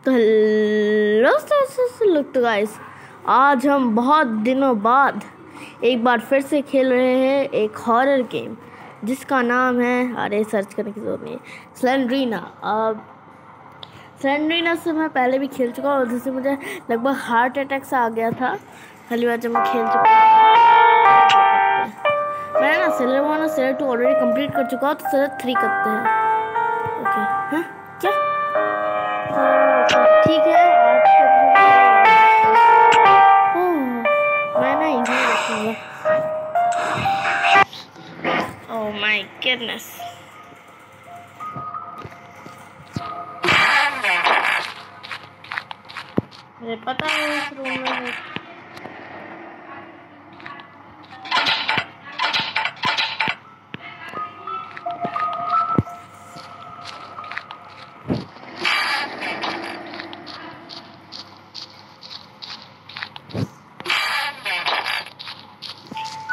तो हेलो तो गाइस, आज हम बहुत दिनों बाद एक बार फिर से खेल रहे हैं एक हॉरर गेम जिसका नाम है, अरे सर्च करने की जरूरत नहीं है, स्लेंडरीना। अब स्लेंडरीना से मैं पहले भी खेल चुका और जिससे मुझे लगभग हार्ट अटैक सा आ गया था पहली बार जब मैं खेल चुका। मैं ना सेलर 1 और सेलर 2 ऑलरेडी कंप्लीट कर चुका हूँ, तो सेलर 3 करते हैं। ओके हाँ क्या ठीक है। मैं ना इजी रखूँगा। ओह माय गुडनेस, मुझे पता है इस रूम में है।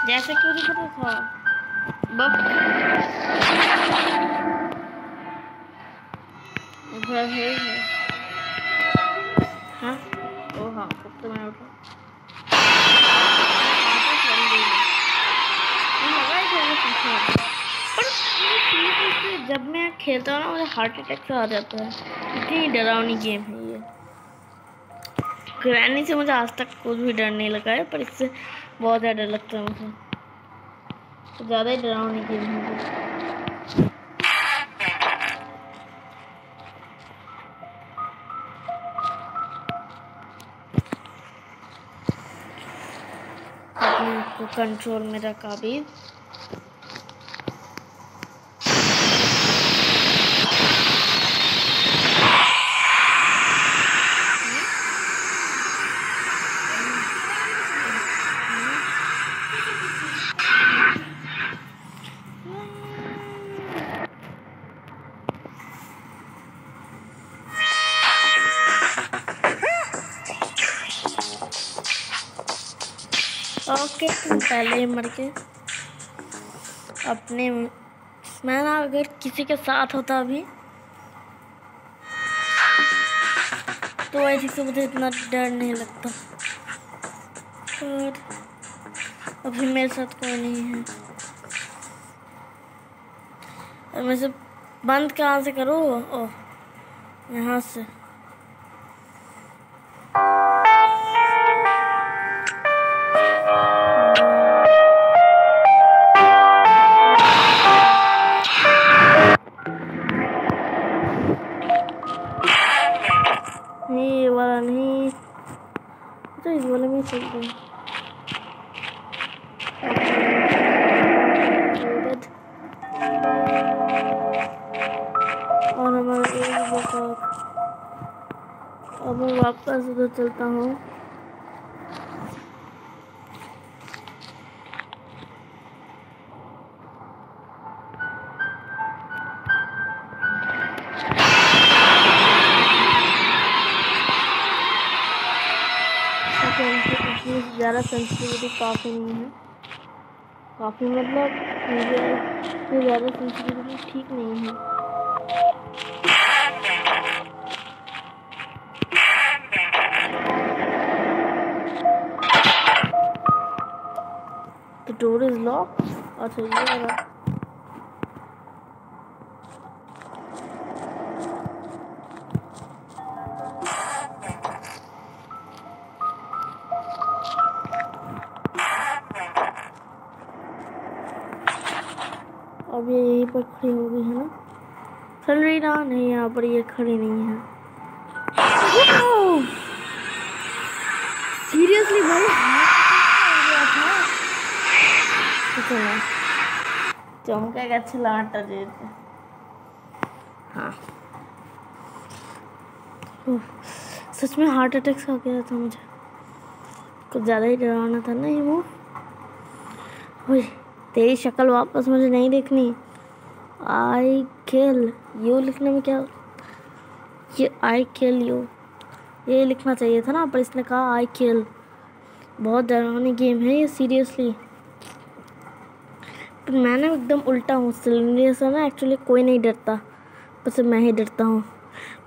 जैसे कि मुझे पता था उधर है। हाँ ओ हाँ तो मैं उठा जब मैं खेलता हूँ ना मुझे हार्ट अटैक से आ जाता है। इतनी डरावनी गेम है ये। ग्रैनी से मुझे आज तक कुछ भी डर नहीं लगा है, पर इससे बहुत ज़्यादा डर लगता है मुझे। तो ज़्यादा ही डरावनी गेम है। अपने आप को कंट्रोल में रखा भी। ओके तुम पहले ही मर के अपने। मैं ना अगर किसी के साथ होता अभी तो ऐसे से मुझे इतना डर नहीं लगता, पर अभी मेरे साथ कोई नहीं है। और मैं से बंद कहाँ से करूँ? ओह यहाँ से। नहीं ये वाला नहीं, तो इस वाले में चलते हैं। और हमारा एक बचा। अब मैं वापस उधर चलता हूँ। ज़्यादा सेंसिटिविटी काफ़ी नहीं है, काफ़ी मतलब मुझे ज़्यादा सेंसिटिविटी ठीक नहीं है। The door is locked। अच्छा ये वाला अब ये यहीं पर खड़ी हो गई है ना? चल रही ना? नहीं यहाँ पर ये खड़ी नहीं है। सीरियसली भाई चमका के अच्छे लाटा देते। हाँ सच में हार्ट अटैक से हो गया था मुझे, कुछ ज़्यादा ही डरावना था ना ये वो। तेरी शक्ल वापस मुझे नहीं देखनी। आई किल यू लिखने में क्या, ये आई किल यू ये लिखना चाहिए था ना, पर इसने कहा आई किल। बहुत डरावनी गेम है ये सीरियसली। पर मैंने एकदम उल्टा हूँ। सिलेंडर से ना एक्चुअली कोई नहीं डरता, बस मैं ही डरता हूँ।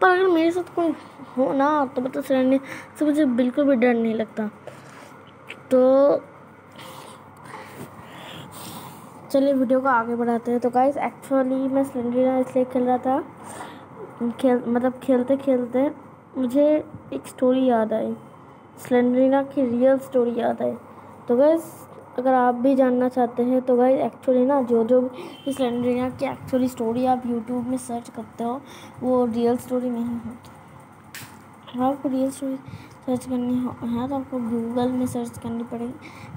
पर अगर मेरे साथ कोई हो ना तो मतलब स्लेंडर से मुझे बिल्कुल भी डर नहीं लगता। तो चलिए वीडियो को आगे बढ़ाते हैं। तो गाइस एक्चुअली मैं स्लेंडरिना इसलिए खेल रहा था, खेलते खेलते मुझे एक स्टोरी याद आई, स्लेंडरिना की रियल स्टोरी याद आई। तो गाइस अगर आप भी जानना चाहते हैं तो गाइस एक्चुअली ना जो भी स्लेंडरिना की एक्चुअली स्टोरी आप यूट्यूब में सर्च करते हो वो रियल स्टोरी नहीं होती। आपको रियल स्टोरी सर्च करनी है तो आपको गूगल में सर्च करनी पड़ेगी,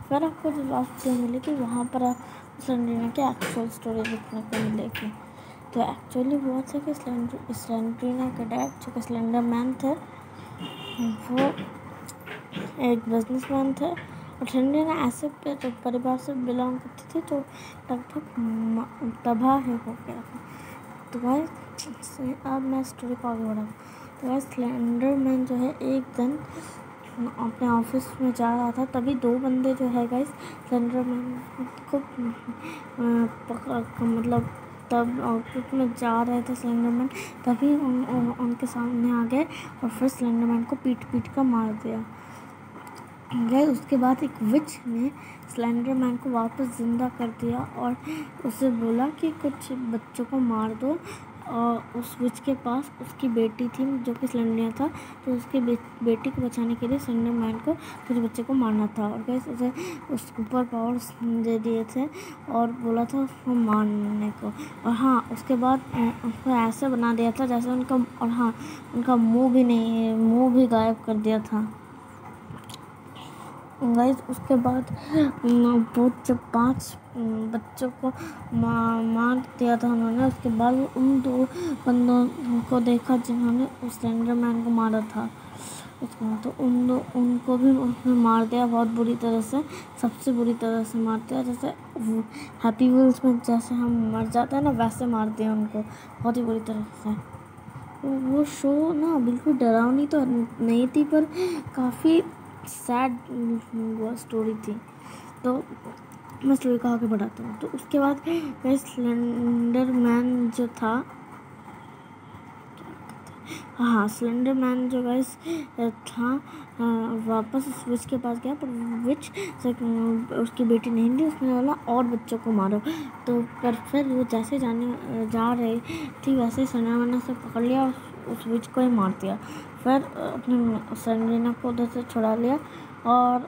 फिर आपको जो लास्ट मिलेगी वहाँ पर आप स्लेंडरिना की एक्चुअल स्टोरी देखने को मिलेगी। तो एक्चुअली हुआ था कि स्लेंडरिना के डैड जो कि स्लेंडर मैन थे, वो एक बिजनेसमैन थे और स्लेंडरिना ऐसे परिवार से बिलोंग करती थी जो लगभग तबाह हो गया था। तो भाई अब मैं स्टोरी को आगे बढ़ाऊँ। तो भाई स्लेंडर मैन जो है एक दिन अपने ऑफिस में जा रहा था, तभी दो बंदे जो है गाइस स्लेंडर मैन को मतलब तब ऑफिस में जा रहे थे स्लेंडर मैन, तभी उनके सामने आ गए और फिर स्लेंडर मैन को पीट कर मार दिया गए। उसके बाद एक विच ने स्लेंडर मैन को वापस ज़िंदा कर दिया और उसे बोला कि कुछ बच्चों को मार दो। और उस विच के पास उसकी बेटी थी जो कि स्लेंडरिना था, तो उसकी बेटी को बचाने के लिए स्लेंडर मैन को कुछ बच्चे को मारना था और गैस उसे उस सुपर पावर्स दे दिए थे और बोला था उसको मारने को। और हाँ उसके बाद उसको ऐसे बना दिया था जैसे उनका, और हाँ उनका मुँह भी गायब कर दिया था गाइस। उसके बाद वो जब 5 बच्चों को मार दिया था उन्होंने, उसके बाद उन 2 बंदों को देखा जिन्होंने उस स्लेंडर मैन को मारा था। उसके बाद तो उनको भी उसने मार दिया बहुत बुरी तरह से, सबसे बुरी तरह से मार दिया, जैसे हैप्पी व्हील्स में जैसे हम मर जाते हैं ना वैसे मार दिया उनको बहुत ही बुरी तरह से। वो शो ना बिल्कुल डरावनी तो नहीं थी पर काफ़ी सैड स्टोरी थी। तो मैं स्टोरी को आगे बढ़ाता हूँ। तो उसके बाद स्लेंडर मैन जो था, हाँ स्लेंडर मैन जो गाइस था वापस उस विच के पास गया, पर विच उसकी बेटी नहीं थी, उसने बोला और बच्चों को मारो। तो पर फिर वो जैसे जा रही थी वैसे स्लेंडर मैन ने उसे पकड़ लिया, उस विच को ही मार दिया। फिर अपने स्लेंडरिना को उधर से छुड़ा लिया और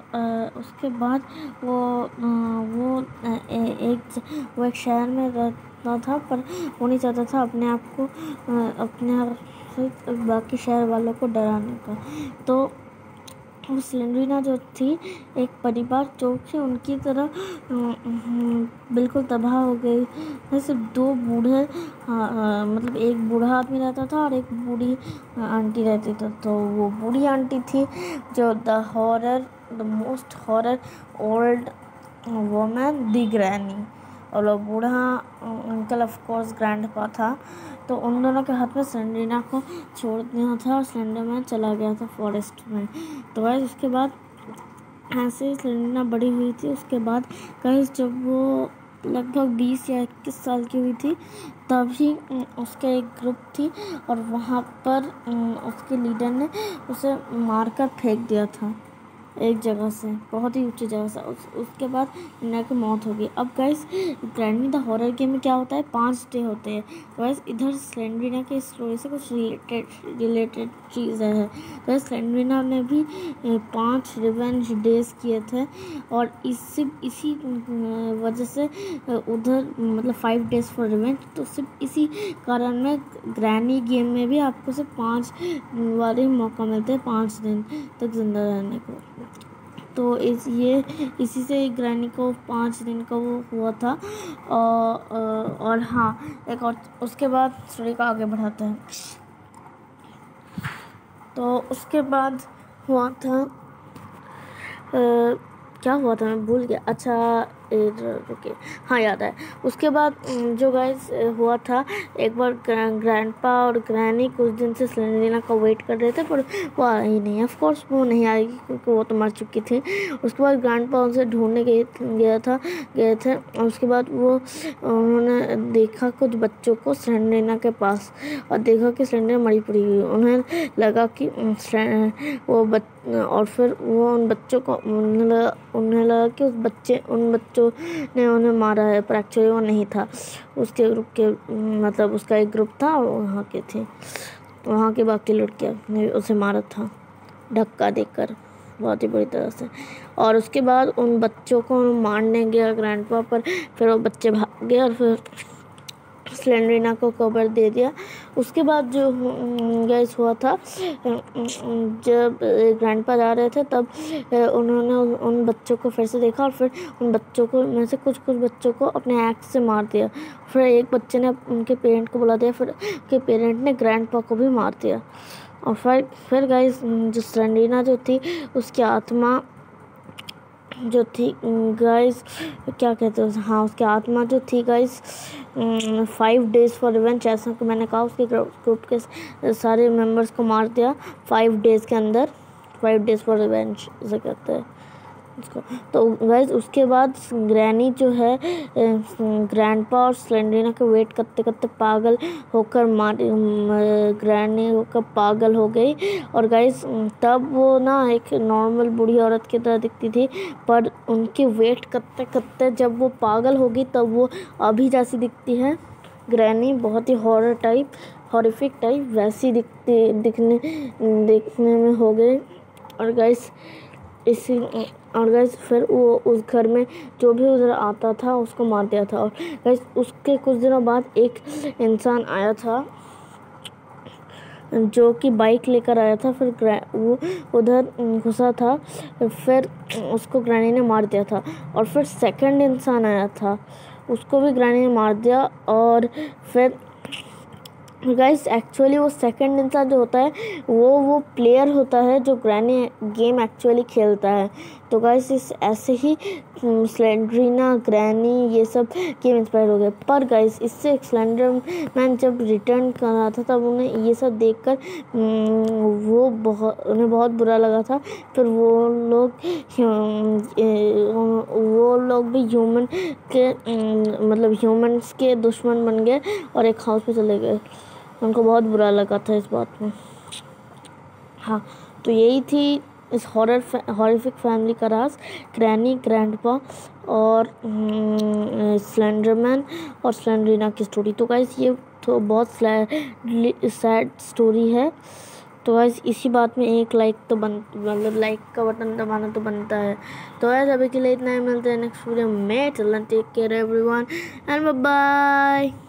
उसके बाद वो एक शहर में रहता था, पर वो नहीं चाहता था अपने आप से बाकी शहर वालों को डराने का। तो स्लेंडरिना जो थी एक परिवार जो कि उनकी तरह बिल्कुल तबाह हो गई। सिर्फ 2 बूढ़े मतलब एक बूढ़ा आदमी रहता था और एक बूढ़ी आंटी रहती थी। तो वो बूढ़ी आंटी थी जो the most horror old woman the granny, और वो बूढ़ा अंकल ऑफ कोर्स ग्रैंडपा था। तो उन दोनों के हाथ में स्लेंडरिना को छोड़ दिया था और स्लेंडर मैन चला गया था फॉरेस्ट में। तो गाइस उसके बाद ऐसे ही स्लेंडरिना बड़ी हुई थी। उसके बाद गाइस जब वो लगभग 20 या 21 साल की हुई थी तभी उसका एक ग्रुप थी और वहाँ पर उसके लीडर ने उसे मारकर फेंक दिया था एक जगह से, बहुत ही ऊंची जगह से। उसके बाद स्लेंडरिना की मौत हो गई। अब guys granny the horror game में क्या होता है, 5 डे होते हैं। गाइस इधर स्लेंडरिना की स्टोरी से कुछ रिलेटेड चीज़ें हैं। गाइस स्लेंडरिना ने भी 5 रिवेंज डेज किए थे और इसी वजह से उधर मतलब 5 डेज फॉर रिवेंज। तो सिर्फ इसी कारण में ग्रैनी गेम में भी आपको सिर्फ 5 वाले मौका मिलते हैं 5 दिन तक जिंदा रहने को। तो इसी से ग्रैनी को 5 दिन का वो हुआ था। और हाँ एक और उसके बाद स्टोरी को आगे बढ़ाते हैं। तो उसके बाद हुआ था क्या हुआ था मैं भूल गया। अच्छा रुके, हाँ याद है। उसके बाद जो गाइस हुआ था, एक बार ग्रैंडपा और ग्रैनी कुछ दिन से स्लेंडरीना का वेट कर रहे थे, पर वो आई नहीं। ऑफ कोर्स वो नहीं आएगी क्योंकि वो तो मर चुकी थी। उसके बाद ग्रैंडपा उनसे ढूंढने गए थे। और उसके बाद वो उन्होंने देखा कुछ बच्चों को स्लेंडरीना के पास, और देखा कि स्लेंडरीना मरी पड़ी हुई। उन्हें लगा कि और फिर वो उन बच्चों को उन्हें लगा कि उन बच्चों ने उन्हें मारा है, पर एक्चुअली वो नहीं था। उसके ग्रुप के मतलब उसका एक ग्रुप था और वहाँ के बाकी लड़कियाँ ने उसे मारा था धक्का देकर, बहुत ही बुरी तरह से। और उसके बाद उन बच्चों को मारने गया ग्रैंडपा, पर फिर वो बच्चे भाग गए और फिर स्लेंडरीना को कवर दे दिया। उसके बाद जो गैस हुआ था, जब ग्रैंडपा जा रहे थे तब उन्होंने उन बच्चों को फिर से देखा, और फिर उन बच्चों को में से कुछ बच्चों को अपने एक्स से मार दिया। फिर एक बच्चे ने उनके पेरेंट को बुला दिया, फिर उनके पेरेंट ने ग्रैंडपा को भी मार दिया। और फिर गाइस जो स्लेंडरीना जो थी, उसकी आत्मा जो थी गाइस, क्या कहते हैं, हाँ उसकी आत्मा जो थी गाइस 5 days फॉर रिवेंज, ऐसा कि मैंने कहा उसके ग्रुप के सारे मेंबर्स को मार दिया 5 days के अंदर। 5 days फॉर रिवेंज ऐसा कहते हैं उसको। तो गाइस उसके बाद ग्रैनी जो है ग्रैंडपा और स्लेंडरीना के वेट करते करते पागल होकर ग्रैनी होकर पागल हो गई। और गाइस तब वो ना एक नॉर्मल बूढ़ी औरत की तरह दिखती थी, पर उनके वेट करते करते जब वो पागल होगी तब वो अभी जैसी दिखती है। ग्रैनी बहुत ही हॉरिफिक टाइप वैसी दिखने में हो गई। और गाइस फिर वो उस घर में जो भी उधर आता था उसको मार दिया था। और गाइस उसके कुछ दिनों बाद एक इंसान आया था जो कि बाइक लेकर आया था, फिर वो उधर घुसा था, फिर उसको ग्रैनी ने मार दिया था। और फिर सेकंड इंसान आया था, उसको भी ग्रैनी ने मार दिया। और फिर गाइस एक्चुअली वो सेकंड इंसान जो होता है वो प्लेयर होता है जो ग्रैनी गेम एक्चुअली खेलता है। तो गाइस इस ऐसे ही स्लेंडरीना ग्रैनी ये सब गेम इंस्पायर हो गए। पर गाइस इससे स्लेंडर मैन जब रिटर्न कर रहा था तब उन्हें ये सब देखकर उन्हें बहुत बुरा लगा था। फिर वो लोग भी ह्यूमंस के दुश्मन बन गए और एक हाउस पे चले गए। उनको बहुत बुरा लगा था इस बात में। हाँ, तो यही थी इस हॉरिफिक फैमिली का राज, ग्रैनी, ग्रैंडपा और स्लेंडरमैन और स्लेंडरीना की स्टोरी। तो गाइस ये तो बहुत सैड स्टोरी है। तो गाइस इसी बात में एक लाइक तो लाइक का बटन दबाना तो बनता है। तो गाइस अभी के लिए इतना ही, मिलते हैं नेक्स्ट वीडियो में। Take care everyone and bye bye.